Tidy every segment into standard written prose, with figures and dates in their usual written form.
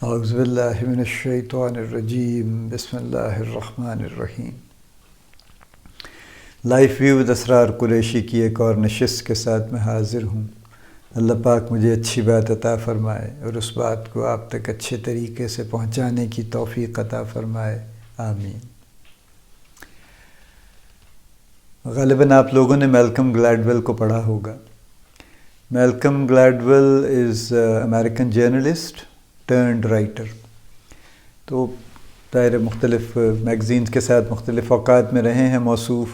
اعوذ باللہ من الشیطان الرجیم بسم اللہ الرحمن الرحیم۔ لائف ویو ود اسرار قریشی کی ایک اور نشست کے ساتھ میں حاضر ہوں۔ اللہ پاک مجھے اچھی بات عطا فرمائے اور اس بات کو آپ تک اچھے طریقے سے پہنچانے کی توفیق عطا فرمائے، آمین۔ غالباً آپ لوگوں نے میلکم گلیڈویل کو پڑھا ہوگا۔ میلکم گلیڈویل از امریکن جرنلسٹ ٹرنڈ رائٹر۔ تو ظاہر مختلف میگزینز کے ساتھ مختلف اوقات میں رہے ہیں موصوف،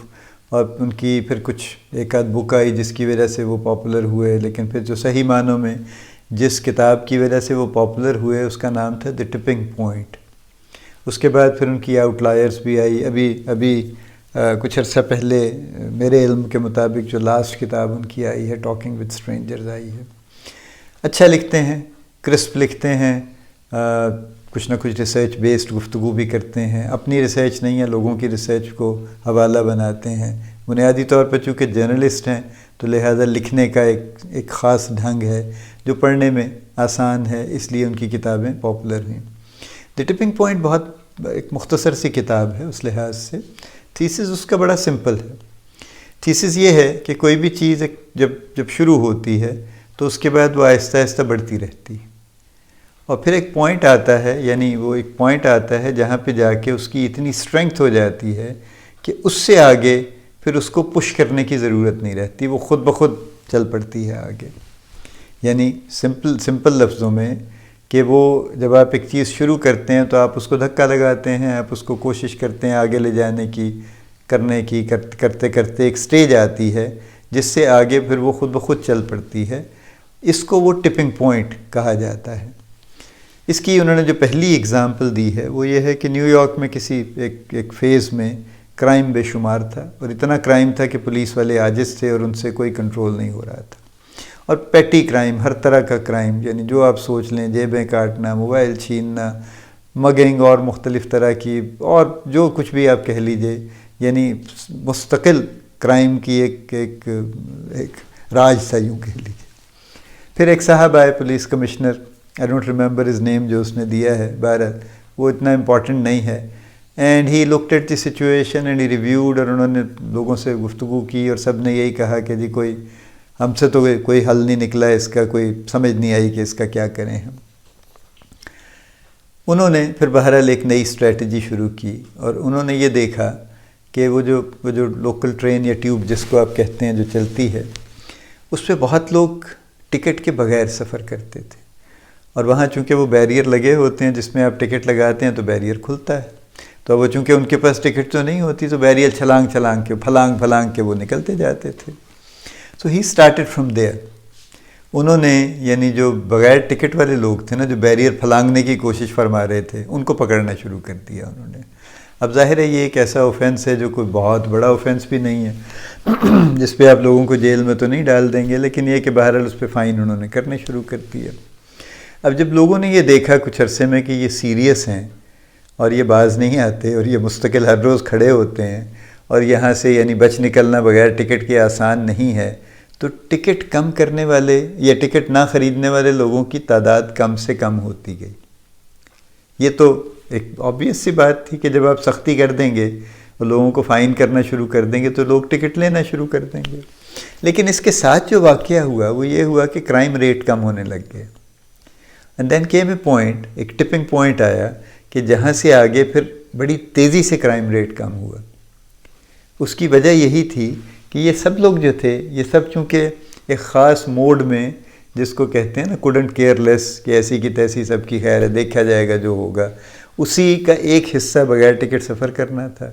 اور ان کی پھر کچھ ایک آدھ بک آئی جس کی وجہ سے وہ پاپولر ہوئے، لیکن پھر جو صحیح معنوں میں جس کتاب کی وجہ سے وہ پاپولر ہوئے اس کا نام تھا دی ٹپنگ پوائنٹ۔ اس کے بعد پھر ان کی آؤٹ لائرز بھی آئی۔ ابھی کچھ عرصہ پہلے میرے علم کے مطابق جو لاسٹ کتاب ان کی آئی ہے ٹاکنگ ود اسٹرینجرز آئی ہے۔ اچھا لکھتے ہیں، کرسپ لکھتے ہیں، کچھ نہ کچھ ریسرچ بیسڈ گفتگو بھی کرتے ہیں، اپنی ریسرچ نہیں ہے لوگوں کی ریسرچ کو حوالہ بناتے ہیں۔ بنیادی طور پر چونکہ جرنلسٹ ہیں تو لہذا لکھنے کا ایک خاص ڈھنگ ہے جو پڑھنے میں آسان ہے، اس لیے ان کی کتابیں پاپولر ہیں۔ دی ٹپنگ پوائنٹ بہت ایک مختصر سی کتاب ہے اس لحاظ سے۔ تھیسس اس کا بڑا سمپل ہے۔ تھیسس یہ ہے کہ کوئی بھی چیز جب شروع ہوتی ہے تو اس کے بعد وہ آہستہ آہستہ بڑھتی رہتی ہے، اور پھر ایک پوائنٹ آتا ہے، یعنی وہ ایک پوائنٹ آتا ہے جہاں پہ جا کے اس کی اتنی اسٹرینگتھ ہو جاتی ہے کہ اس سے آگے پھر اس کو پش کرنے کی ضرورت نہیں رہتی، وہ خود بخود چل پڑتی ہے آگے۔ یعنی سمپل لفظوں میں کہ وہ جب آپ ایک چیز شروع کرتے ہیں تو آپ اس کو دھکا لگاتے ہیں، آپ اس کو کوشش کرتے ہیں آگے لے جانے کی، کرتے کرتے ایک سٹیج آتی ہے جس سے آگے پھر وہ خود بخود چل پڑتی ہے۔ اس کو وہ ٹپنگ پوائنٹ کہا جاتا ہے۔ اس کی انہوں نے جو پہلی اگزامپل دی ہے وہ یہ ہے کہ نیو یارک میں کسی ایک فیز میں کرائم بے شمار تھا، اور اتنا کرائم تھا کہ پولیس والے عاجز تھے اور ان سے کوئی کنٹرول نہیں ہو رہا تھا، اور پیٹی کرائم، ہر طرح کا کرائم، یعنی جو آپ سوچ لیں، جیبیں کاٹنا، موبائل چھیننا، مگنگ اور مختلف طرح کی، اور جو کچھ بھی آپ کہہ لیجئے، یعنی مستقل کرائم کی ایک راج تھا یوں کہہ لیجئے۔ پھر ایک صاحب آئے، police commissioner, I don't remember his name جو اس نے دیا ہے، بہرحال وہ اتنا امپورٹنٹ نہیں ہے۔ And he looked at the situation and he reviewed، اور انہوں نے لوگوں سے گفتگو کی اور سب نے یہی کہا کہ جی ہم سے تو کوئی حل نہیں نکلا ہے اس کا، کوئی سمجھ نہیں آئی کہ اس کا کیا کریں ہم۔ انہوں نے پھر بہرحال ایک نئی اسٹریٹجی شروع کی، اور انہوں نے یہ دیکھا کہ وہ جو لوکل ٹرین یا ٹیوب جس کو آپ کہتے ہیں جو چلتی ہے، اس پہ بہت لوگ ٹکٹ کے بغیر سفر کرتے تھے، اور وہاں چونکہ وہ بیریئر لگے ہوتے ہیں جس میں آپ ٹکٹ لگاتے ہیں تو بیریئر کھلتا ہے، تو وہ چونکہ ان کے پاس ٹکٹ تو نہیں ہوتی تو بیریئر چھلانگ کے پھلانگ کے وہ نکلتے جاتے تھے۔ سو ہی اسٹارٹڈ فرام دیئر۔ انہوں نے یعنی جو بغیر ٹکٹ والے لوگ تھے نا، جو بیریئر پھلانگنے کی کوشش فرما رہے تھے، ان کو پکڑنا شروع کر دیا انہوں نے۔ اب ظاہر ہے یہ ایک ایسا اوفینس ہے جو کوئی بہت بڑا اوفینس بھی نہیں ہے جس پہ آپ لوگوں کو جیل میں تو نہیں ڈال دیں گے، لیکن یہ کہ بہرحال اس پہ فائن انہوں نے کرنے شروع کر دیا۔ اب جب لوگوں نے یہ دیکھا کچھ عرصے میں کہ یہ سیریس ہیں اور یہ باز نہیں آتے اور یہ مستقل ہر روز کھڑے ہوتے ہیں، اور یہاں سے یعنی بچ نکلنا بغیر ٹکٹ کے آسان نہیں ہے، تو ٹکٹ کم کرنے والے یا ٹکٹ نہ خریدنے والے لوگوں کی تعداد کم سے کم ہوتی گئی۔ یہ تو ایک آبویس سی بات تھی کہ جب آپ سختی کر دیں گے اور لوگوں کو فائن کرنا شروع کر دیں گے تو لوگ ٹکٹ لینا شروع کر دیں گے۔ لیکن اس کے ساتھ جو واقعہ ہوا وہ یہ ہوا کہ کرائم ریٹ کم ہونے لگ گئے۔ And then came a point, ایک ٹپنگ پوائنٹ آیا کہ جہاں سے آگے پھر بڑی تیزی سے کرائم ریٹ کم ہوا۔ اس کی وجہ یہی تھی کہ یہ سب لوگ جو تھے، یہ سب چونکہ ایک خاص موڈ میں، جس کو کہتے ہیں نا کوڈنٹ کیئر لیس، کہ ایسی کی تیسی سب کی خیر ہے، دیکھا جائے گا جو ہوگا، اسی کا ایک حصہ بغیر ٹکٹ سفر کرنا تھا۔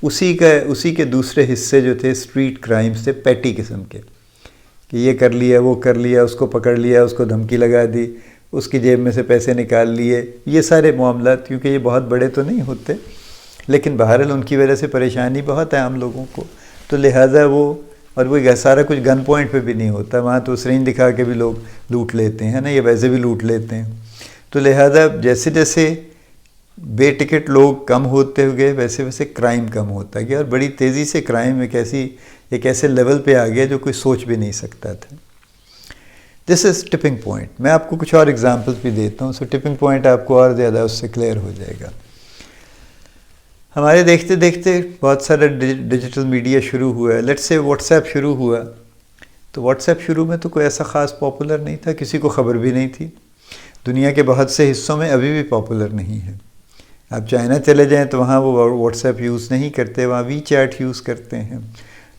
اسی کے دوسرے حصے جو تھے اسٹریٹ کرائمز تھے، پیٹی قسم کے، کہ یہ کر لیا، وہ کر لیا، اس کو پکڑ لیا، اس کو دھمکی لگا دی، اس کی جیب میں سے پیسے نکال لیے، یہ سارے معاملات، کیونکہ یہ بہت بڑے تو نہیں ہوتے لیکن بہرحال ان کی وجہ سے پریشانی بہت ہے عام لوگوں کو، تو لہٰذا وہ سارا کچھ گن پوائنٹ پہ بھی نہیں ہوتا، وہاں تو سرنج دکھا کے بھی لوگ لوٹ لیتے ہیں نا، یہ ویسے بھی لوٹ لیتے ہیں۔ تو لہٰذا جیسے جیسے بے ٹکٹ لوگ کم ہوتے ہوئے ویسے ویسے کرائم کم ہوتا گیا، اور بڑی تیزی سے کرائم ایک ایسے لیول پہ آ گیا جو کوئی سوچ بھی نہیں سکتا تھا۔ دس از ٹپنگ پوائنٹ. میں آپ کو کچھ اور ایگزامپلس بھی دیتا ہوں. سو ٹپنگ پوائنٹ آپ کو اور زیادہ اس سے کلیئر ہو جائے گا. ہمارے دیکھتے دیکھتے بہت سارا ڈیجیٹل میڈیا شروع ہوا ہے. لیٹس سے واٹس ایپ شروع ہوا. تو واٹس ایپ شروع میں تو کوئی ایسا خاص پاپولر نہیں تھا, کسی کو خبر بھی نہیں تھی. دنیا کے بہت سے حصوں میں ابھی بھی پاپولر نہیں ہے. آپ چائنا چلے جائیں تو وہاں وہ واٹس ایپ یوز نہیں کرتے, وہاں وی چیٹ یوز کرتے ہیں.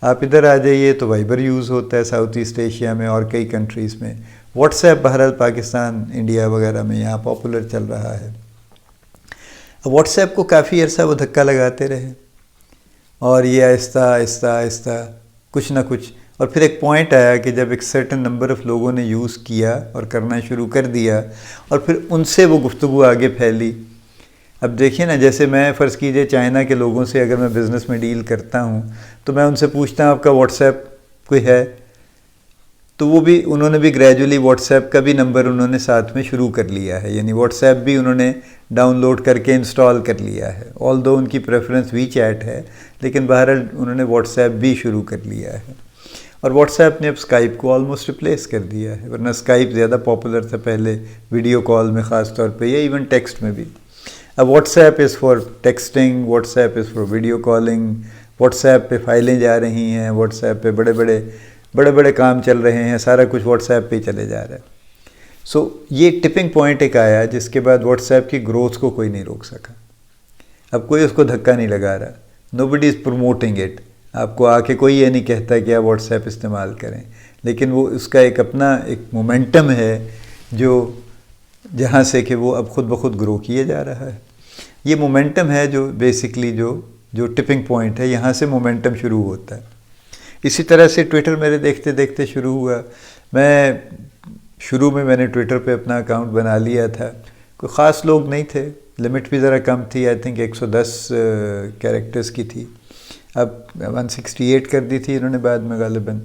آپ ادھر آ جائیے تو وائبر یوز ہوتا ہے ساؤتھ ایسٹ ایشیا میں اور کئی کنٹریز میں. واٹس ایپ بہرحال پاکستان, انڈیا وغیرہ میں یہاں پاپولر چل رہا ہے. اب واٹس ایپ کو کافی عرصہ وہ دھکا لگاتے رہے اور یہ آہستہ آہستہ آہستہ کچھ نہ کچھ, اور پھر ایک پوائنٹ آیا کہ جب ایک سرٹن نمبر آف لوگوں نے یوز کیا اور کرنا شروع کر دیا اور پھر ان سے وہ گفتگو آگے پھیلی. اب دیکھیے نا, جیسے میں فرض کیجئے چائنا کے لوگوں سے اگر میں بزنس میں ڈیل کرتا ہوں تو میں ان سے پوچھتا ہوں آپ کا واٹس ایپ کوئی ہے, تو وہ بھی انہوں نے بھی گریجولی واٹس ایپ کا بھی نمبر انہوں نے ساتھ میں شروع کر لیا ہے. یعنی واٹس ایپ بھی انہوں نے ڈاؤن لوڈ کر کے انسٹال کر لیا ہے. آل دو ان کی پریفرنس وی چیٹ ہے, لیکن بہرحال انہوں نے واٹس ایپ بھی شروع کر لیا ہے. اور واٹس ایپ نے اب اسکائپ کو آلموسٹ ریپلیس کر دیا ہے, ورنہ اسکائپ زیادہ پاپولر تھا پہلے ویڈیو کال میں خاص طور پہ, یا ایون ٹیکسٹ میں بھی. اب what's app is for texting, what's app is for video calling, what's app پہ فائلیں جا رہی ہیں, واٹس ایپ پہ بڑے بڑے کام چل رہے ہیں, سارا کچھ واٹس ایپ پہ ہی چلے جا رہا ہے. سو یہ ٹپنگ پوائنٹ ایک آیا جس کے بعد واٹس ایپ کی گروتھ کو کوئی نہیں روک سکا. اب کوئی اس کو دھکا نہیں لگا رہا. نو بڈی از پروموٹنگ اٹ. آپ کو آ کے کوئی یہ نہیں کہتا کہ آپ واٹس ایپ استعمال کریں, لیکن وہ اس کا ایک اپنا ایک مومنٹم ہے جو جہاں سے کہ وہ اب خود بخود گرو کیے جا رہا ہے. یہ مومنٹم ہے جو بیسکلی جو ٹپنگ پوائنٹ ہے, یہاں سے مومنٹم شروع ہوتا ہے. اسی طرح سے ٹویٹر میرے دیکھتے دیکھتے شروع ہوا. شروع میں نے ٹویٹر پہ اپنا اکاؤنٹ بنا لیا تھا. کوئی خاص لوگ نہیں تھے, لمٹ بھی ذرا کم تھی, آئی تھنک 110 کیریکٹرز کی تھی. اب 168 کر دی تھی انہوں نے بعد میں غالباً.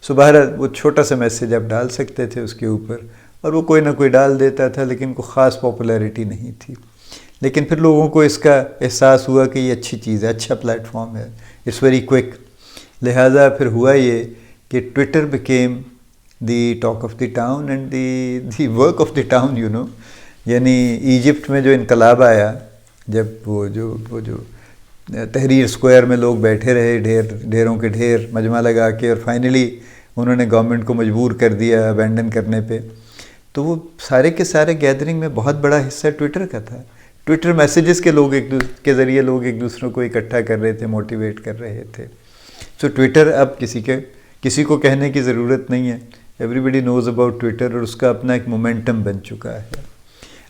سو بہرحال وہ چھوٹا سا میسیج آپ ڈال سکتے تھے اس کے اوپر, اور وہ کوئی نہ کوئی ڈال دیتا تھا, لیکن کوئی خاص پاپولیرٹی نہیں تھی. لیکن پھر لوگوں کو اس کا احساس ہوا کہ یہ اچھی چیز ہے, اچھا پلیٹ فارم ہے, اٹس ویری کوئک. لہٰذا پھر ہوا یہ کہ Twitter became the talk of the town and the work of the town, you know. یعنی ایجپٹ میں جو انقلاب آیا, جب وہ جو تحریر اسکوائر میں لوگ بیٹھے رہے ڈھیروں کے ڈھیر مجمع لگا کے, اور فائنلی انہوں نے گورنمنٹ کو مجبور کر دیا ابینڈن کرنے پہ, تو وہ سارے کے سارے گیدرنگ میں بہت بڑا حصہ ٹویٹر کا تھا. ٹویٹر میسیجز کے کے ذریعے لوگ ایک دوسروں کو اکٹھا کر رہے تھے, موٹیویٹ کر رہے تھے. سو ٹویٹر اب کسی کو کہنے کی ضرورت نہیں ہے, everybody knows about Twitter, اور اس کا اپنا ایک مومنٹم بن چکا ہے.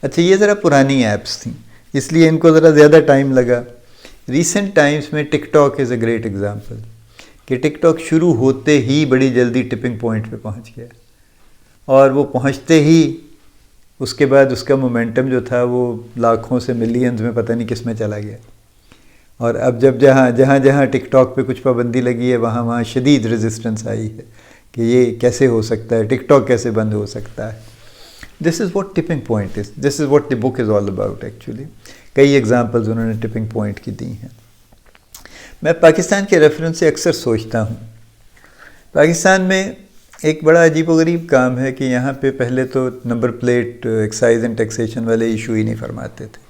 اچھا, یہ ذرا پرانی ایپس تھیں اس لیے ان کو ذرا زیادہ ٹائم لگا. ریسنٹ ٹائمز میں TikTok is a great example, کہ ٹک ٹاک شروع ہوتے ہی بڑی جلدی ٹپنگ پوائنٹ پہ پہنچ گیا, اور وہ پہنچتے ہی اس کے بعد اس کا مومنٹم جو تھا وہ لاکھوں سے ملینز میں پتہ نہیں کس میں چلا گیا. اور اب جب جہاں ٹک ٹاک پہ کچھ پابندی لگی ہے وہاں شدید ریزسٹنس آئی ہے کہ یہ کیسے ہو سکتا ہے, ٹک ٹاک کیسے بند ہو سکتا ہے. This is what tipping point is, this is what the book is all about actually. کئی ایگزامپلز انہوں نے ٹپنگ پوائنٹ کی دی ہیں. میں پاکستان کے ریفرنس سے اکثر سوچتا ہوں, پاکستان میں ایک بڑا عجیب و غریب کام ہے کہ یہاں پہ پہلے تو number plate excise and taxation والے ایشو ہی نہیں فرماتے تھے.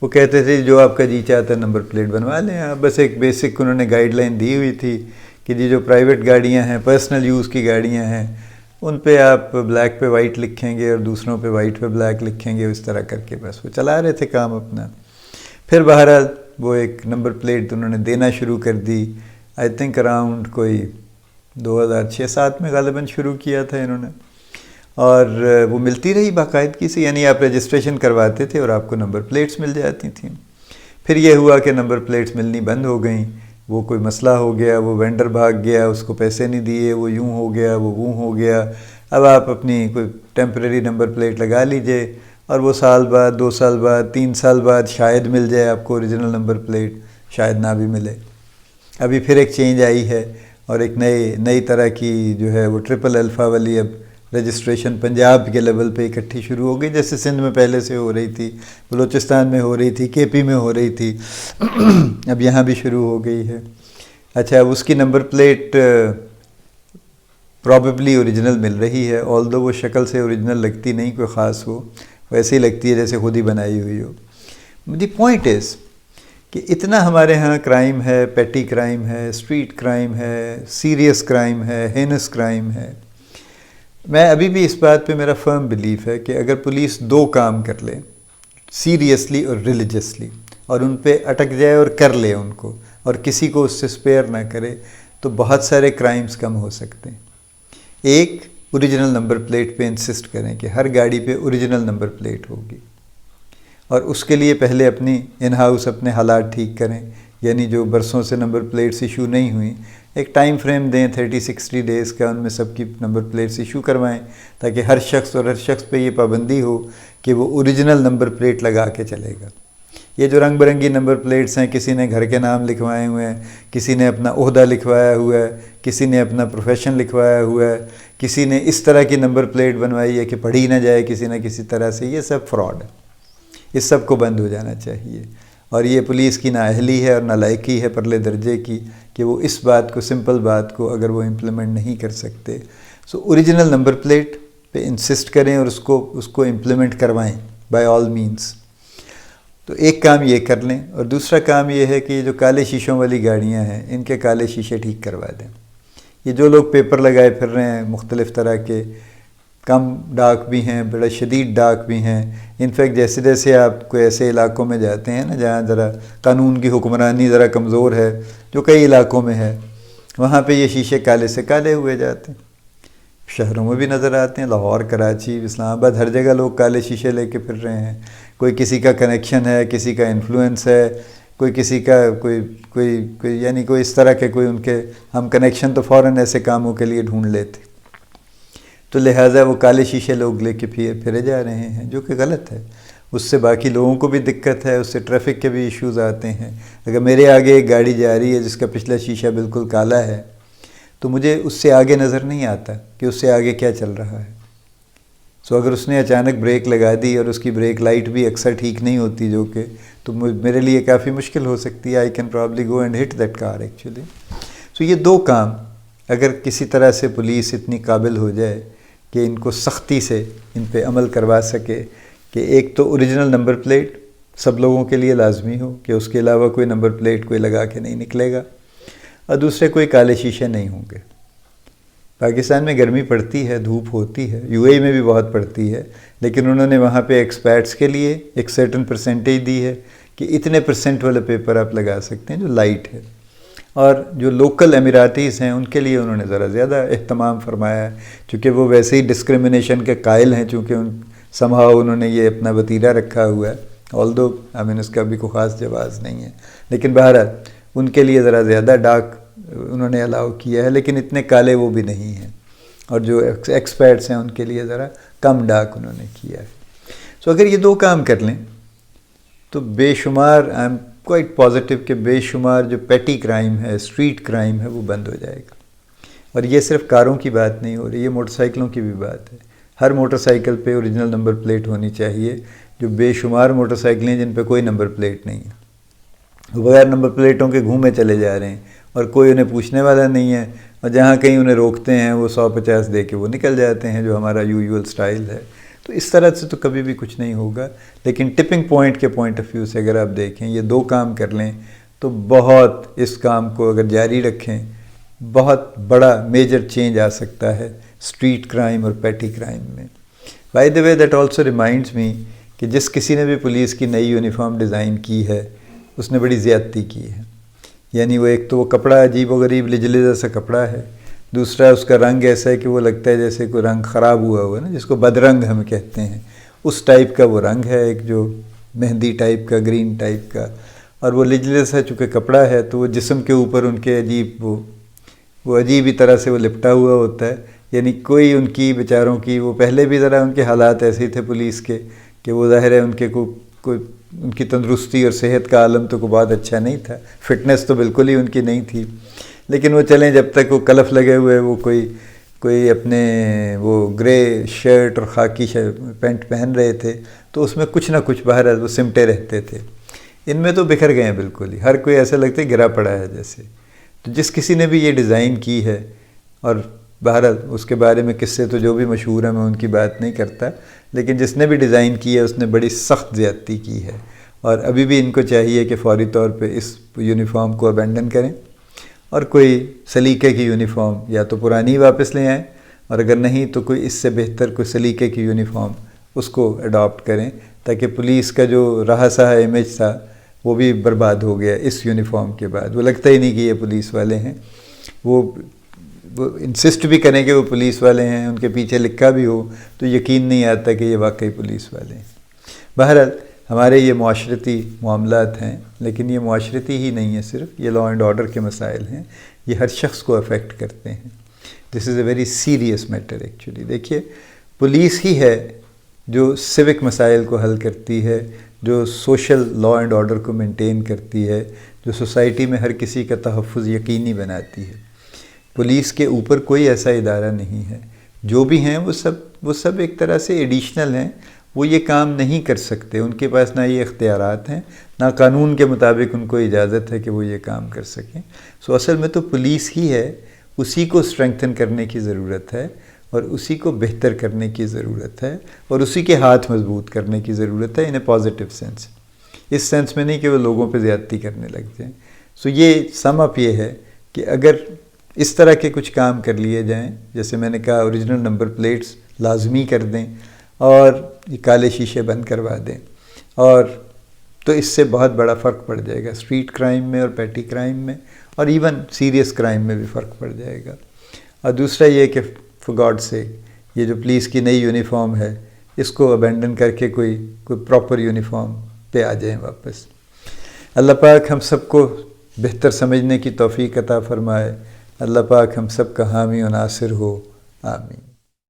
وہ کہتے تھے جو آپ کا جی چاہتا ہے نمبر پلیٹ بنوا لیں آپ. بس ایک بیسک انہوں نے گائیڈ لائن دی ہوئی تھی کہ جو پرائیویٹ گاڑیاں ہیں, پرسنل یوز کی گاڑیاں ہیں, ان پہ آپ بلیک پہ وائٹ لکھیں گے اور دوسروں پہ وائٹ پہ بلیک لکھیں گے, اس طرح کر کے بس وہ چلا رہے تھے کام اپنا. پھر بہرحال وہ ایک نمبر پلیٹ انہوں نے دینا شروع کر دی. آئی تھنک اراؤنڈ کوئی 2006-07 میں غالباً شروع کیا تھا انہوں نے, اور وہ ملتی رہی باقاعدگی سے. یعنی آپ رجسٹریشن کرواتے تھے اور آپ کو نمبر پلیٹس مل جاتی تھیں. پھر یہ ہوا کہ نمبر پلیٹس ملنی بند ہو گئیں, وہ کوئی مسئلہ ہو گیا, وہ وینڈر بھاگ گیا, اس کو پیسے نہیں دیے, وہ یوں ہو گیا, وہ ہو گیا. اب آپ اپنی کوئی ٹیمپریری نمبر پلیٹ لگا لیجئے, اور وہ سال بعد, 2 سال بعد, 3 سال بعد شاید مل جائے آپ کو اوریجنل نمبر پلیٹ, شاید نہ بھی ملے. ابھی پھر ایک چینج آئی ہے, اور ایک نئی طرح کی جو ہے وہ ٹرپل الفا والی اب رجسٹریشن پنجاب کے لیول پہ اکٹھی شروع ہو گئی, جیسے سندھ میں پہلے سے ہو رہی تھی, بلوچستان میں ہو رہی تھی, کے پی میں ہو رہی تھی, اب یہاں بھی شروع ہو گئی ہے. اچھا, اب اس کی نمبر پلیٹ پرابیبلی اوریجنل مل رہی ہے، آلدو وہ شکل سے اوریجنل لگتی نہیں، کوئی خاص ہو، ویسے ہی لگتی ہے جیسے خود ہی بنائی ہوئی ہو۔ دی پوائنٹ از کہ اتنا ہمارے ہاں کرائم ہے، پیٹی کرائم ہے، اسٹریٹ کرائم ہے، سیریس کرائم ہے، ہینس کرائم ہے۔ میں ابھی بھی اس بات پہ میرا فرم بلیف ہے کہ اگر پولیس دو کام کر لے سیریسلی اور ریلیجسلی، اور ان پہ اٹک جائے اور کر لے ان کو، اور کسی کو اس سے سپیئر نہ کرے، تو بہت سارے کرائمز کم ہو سکتے ہیں۔ ایک، اوریجنل نمبر پلیٹ پہ انسسٹ کریں کہ ہر گاڑی پہ اوریجنل نمبر پلیٹ ہوگی، اور اس کے لیے پہلے اپنی ان ہاؤس اپنے حالات ٹھیک کریں، یعنی جو برسوں سے نمبر پلیٹس ایشو نہیں ہوئیں، ایک ٹائم فریم دیں 30-60 ڈیز کا، ان میں سب کی نمبر پلیٹس ایشو کروائیں، تاکہ ہر شخص پہ یہ پابندی ہو کہ وہ اوریجنل نمبر پلیٹ لگا کے چلے گا۔ یہ جو رنگ برنگی نمبر پلیٹس ہیں، کسی نے گھر کے نام لکھوائے ہوئے ہیں، کسی نے اپنا عہدہ لکھوایا ہوا ہے، کسی نے اپنا پروفیشن لکھوایا ہوا ہے، کسی نے اس طرح کی نمبر پلیٹ بنوائی ہے کہ پڑھی نہ جائے کسی نہ کسی طرح سے، یہ سب فراڈ ہے۔ اس سب کو بند ہو جانا چاہیے، اور یہ پولیس کی نااہلی ہے اور نالائقی ہے پرلے درجے کی کہ وہ اس بات کو، سمپل بات کو اگر وہ امپلیمنٹ نہیں کر سکتے۔ سو اوریجنل نمبر پلیٹ پہ انسسٹ کریں اور اس کو امپلیمنٹ کروائیں بائی آل مینس۔ تو ایک کام یہ کر لیں، اور دوسرا کام یہ ہے کہ یہ جو کالے شیشوں والی گاڑیاں ہیں، ان کے کالے شیشے ٹھیک کروا دیں۔ یہ جو لوگ پیپر لگائے پھر رہے ہیں مختلف طرح کے، کم ڈارک بھی ہیں، بڑا شدید ڈارک بھی ہیں، انفیکٹ جیسے جیسے آپ کوئی ایسے علاقوں میں جاتے ہیں نا جہاں ذرا قانون کی حکمرانی ذرا کمزور ہے، جو کئی علاقوں میں ہے، وہاں پہ یہ شیشے کالے سے کالے ہوئے جاتے ہیں۔ شہروں میں بھی نظر آتے ہیں، لاہور، کراچی، اسلام آباد، ہر جگہ لوگ کالے شیشے لے کے پھر رہے ہیں۔ کوئی کسی کا کنیکشن ہے، کسی کا انفلوئنس ہے، کوئی کسی کا کوئی یعنی کوئی اس طرح کے کوئی ان کے، ہم کنیکشن تو فوراً ایسے کاموں کے لیے ڈھونڈ لیتے، تو لہٰذا وہ کالے شیشے لوگ لے کے پھرے جا رہے ہیں، جو کہ غلط ہے۔ اس سے باقی لوگوں کو بھی دقت ہے، اس سے ٹریفک کے بھی ایشوز آتے ہیں۔ اگر میرے آگے ایک گاڑی جا رہی ہے جس کا پچھلا شیشہ بالکل کالا ہے، تو مجھے اس سے آگے نظر نہیں آتا کہ اس سے آگے کیا چل رہا ہے۔ سو اگر اس نے اچانک بریک لگا دی اور اس کی بریک لائٹ بھی اکثر ٹھیک نہیں ہوتی، جو کہ تو میرے لیے کافی مشکل ہو سکتی ہے، I can probably go and hit that car actually. So یہ دو کام اگر کسی طرح سے پولیس اتنی قابل ہو جائے کہ ان کو سختی سے ان پہ عمل کروا سکے کہ ایک تو اوریجنل نمبر پلیٹ سب لوگوں کے لیے لازمی ہو کہ اس کے علاوہ کوئی نمبر پلیٹ کوئی لگا کے نہیں نکلے گا، اور دوسرے کوئی کالے شیشے نہیں ہوں گے۔ پاکستان میں گرمی پڑتی ہے، دھوپ ہوتی ہے، یو اے ای میں بھی بہت پڑتی ہے، لیکن انہوں نے وہاں پہ ایکسپیرٹس کے لیے ایک سرٹن پرسنٹیج دی ہے کہ اتنے پرسنٹ والا پیپر آپ لگا سکتے ہیں جو لائٹ ہے، اور جو لوکل اماراتیز ہیں ان کے لیے انہوں نے ذرا زیادہ اہتمام فرمایا ہے، چونکہ وہ ویسے ہی ڈسکرمنیشن کے قائل ہیں، چونکہ سمہاؤ انہوں نے یہ اپنا وتیرہ رکھا ہوا ہے، آلدو اس کا بھی کوئی خاص جواز نہیں ہے، لیکن بہرحال ان کے لیے ذرا زیادہ ڈارک انہوں نے الاؤ کیا ہے، لیکن اتنے کالے وہ بھی نہیں ہیں، اور جو ایکسپرٹس ہیں ان کے لیے ذرا کم ڈارک انہوں نے کیا ہے۔ سو اگر یہ دو کام کر لیں تو بے شمار، آئی ایم کوائٹ پازیٹیو کہ بے شمار جو پیٹی کرائم ہے، اسٹریٹ کرائم ہے، وہ بند ہو جائے گا۔ اور یہ صرف کاروں کی بات نہیں ہو رہی، یہ موٹر سائیکلوں کی بھی بات ہے۔ ہر موٹر سائیکل پہ اوریجنل نمبر پلیٹ ہونی چاہیے، جو بے شمار موٹر سائیکلیں جن پہ کوئی نمبر پلیٹ نہیں ہے، بغیر نمبر پلیٹوں کے گھومے چلے جا رہے ہیں، اور کوئی انہیں پوچھنے والا نہیں ہے، اور جہاں کہیں انہیں روکتے ہیں وہ 150 دے کے وہ نکل جاتے ہیں، جو ہمارا یوزول سٹائل ہے۔ تو اس طرح سے تو کبھی بھی کچھ نہیں ہوگا، لیکن ٹپنگ پوائنٹ کے پوائنٹ آف ویو سے اگر آپ دیکھیں، یہ دو کام کر لیں تو بہت، اس کام کو اگر جاری رکھیں، بہت بڑا میجر چینج آ سکتا ہے اسٹریٹ کرائم اور پیٹی کرائم میں۔ By the way that also reminds می کہ جس کسی نے بھی پولیس کی نئی یونیفارم ڈیزائن کی ہے، اس نے بڑی زیادتی کی ہے۔ یعنی وہ ایک تو وہ کپڑا عجیب و غریب لجلیزہ سا کپڑا ہے، دوسرا اس کا رنگ ایسا ہے کہ وہ لگتا ہے جیسے کوئی رنگ خراب ہوا ہوا ہے نا، جس کو بدرنگ ہم کہتے ہیں، اس ٹائپ کا وہ رنگ ہے، ایک جو مہندی ٹائپ کا، گرین ٹائپ کا، اور وہ لجلیزہ سا چونکہ کپڑا ہے تو وہ جسم کے اوپر ان کے عجیب وہ عجیب ہی طرح سے وہ لپٹا ہوا ہوتا ہے، یعنی کوئی ان کی بیچاروں کی، وہ پہلے بھی ذرا ان کے حالات ایسے ہی تھے پولیس کے کہ وہ ظاہر ہے ان کے کوئی ان کی تندرستی اور صحت کا عالم تو کوئی بہت اچھا نہیں تھا، فٹنس تو بالکل ہی ان کی نہیں تھی، لیکن وہ چلیں جب تک وہ کلف لگے ہوئے، وہ کوئی اپنے وہ گرے شرٹ اور خاکی پینٹ پہن رہے تھے، تو اس میں کچھ نہ کچھ باہر وہ سمٹے رہتے تھے۔ ان میں تو بکھر گئے ہیں بالکل ہی، ہر کوئی ایسا لگتا ہے گرا پڑا ہے جیسے۔ تو جس کسی نے بھی یہ ڈیزائن کی ہے، اور بہرحال اس کے بارے میں قصے تو جو بھی مشہور ہیں میں ان کی بات نہیں کرتا، لیکن جس نے بھی ڈیزائن کی ہے اس نے بڑی سخت زیادتی کی ہے، اور ابھی بھی ان کو چاہیے کہ فوری طور پہ اس یونیفارم کو ابینڈن کریں اور کوئی سلیقے کی یونیفارم یا تو پرانی واپس لے آئیں، اور اگر نہیں تو کوئی اس سے بہتر کوئی سلیقے کی یونیفارم اس کو اڈاپٹ کریں، تاکہ پولیس کا جو رہا سہا امیج تھا وہ بھی برباد ہو گیا اس یونیفارم کے بعد۔ وہ لگتا ہی نہیں کہ یہ پولیس والے ہیں، وہ انسسٹ بھی کریں کہ وہ پولیس والے ہیں، ان کے پیچھے لکھا بھی ہو تو یقین نہیں آتا کہ یہ واقعی پولیس والے ہیں۔ بہرحال ہمارے یہ معاشرتی معاملات ہیں، لیکن یہ معاشرتی ہی نہیں ہے، صرف یہ لا اینڈ آرڈر کے مسائل ہیں، یہ ہر شخص کو افیکٹ کرتے ہیں۔ This is a very serious matter actually. دیکھیے پولیس ہی ہے جو سیوک مسائل کو حل کرتی ہے، جو سوشل لا اینڈ آرڈر کو مینٹین کرتی ہے، جو سوسائٹی میں ہر کسی کا تحفظ یقینی بناتی ہے۔ پولیس کے اوپر کوئی ایسا ادارہ نہیں ہے، جو بھی ہیں وہ سب ایک طرح سے ایڈیشنل ہیں، وہ یہ کام نہیں کر سکتے، ان کے پاس نہ یہ اختیارات ہیں، نہ قانون کے مطابق ان کو اجازت ہے کہ وہ یہ کام کر سکیں۔ سو اصل میں تو پولیس ہی ہے، اسی کو اسٹرینگتھن کرنے کی ضرورت ہے، اور اسی کو بہتر کرنے کی ضرورت ہے، اور اسی کے ہاتھ مضبوط کرنے کی ضرورت ہے، ان اے پازیٹیو سینس، اس سینس میں نہیں کہ وہ لوگوں پہ زیادتی کرنے لگ جائیں۔ سو یہ سم اپ یہ ہے کہ اگر اس طرح کے کچھ کام کر لیے جائیں، جیسے میں نے کہا اوریجنل نمبر پلیٹس لازمی کر دیں اور یہ کالے شیشے بند کروا دیں، اور تو اس سے بہت بڑا فرق پڑ جائے گا اسٹریٹ کرائم میں اور پیٹی کرائم میں، اور ایون سیریس کرائم میں بھی فرق پڑ جائے گا۔ اور دوسرا یہ کہ فار گاڈ سیک یہ جو پولیس کی نئی یونیفارم ہے اس کو ابینڈن کر کے کوئی پراپر یونیفارم پہ آ جائیں واپس۔ اللہ پاک ہم سب کو بہتر سمجھنے کی توفیق عطا فرمائے، اللہ پاک ہم سب کا حامی و ناصر ہو، آمین۔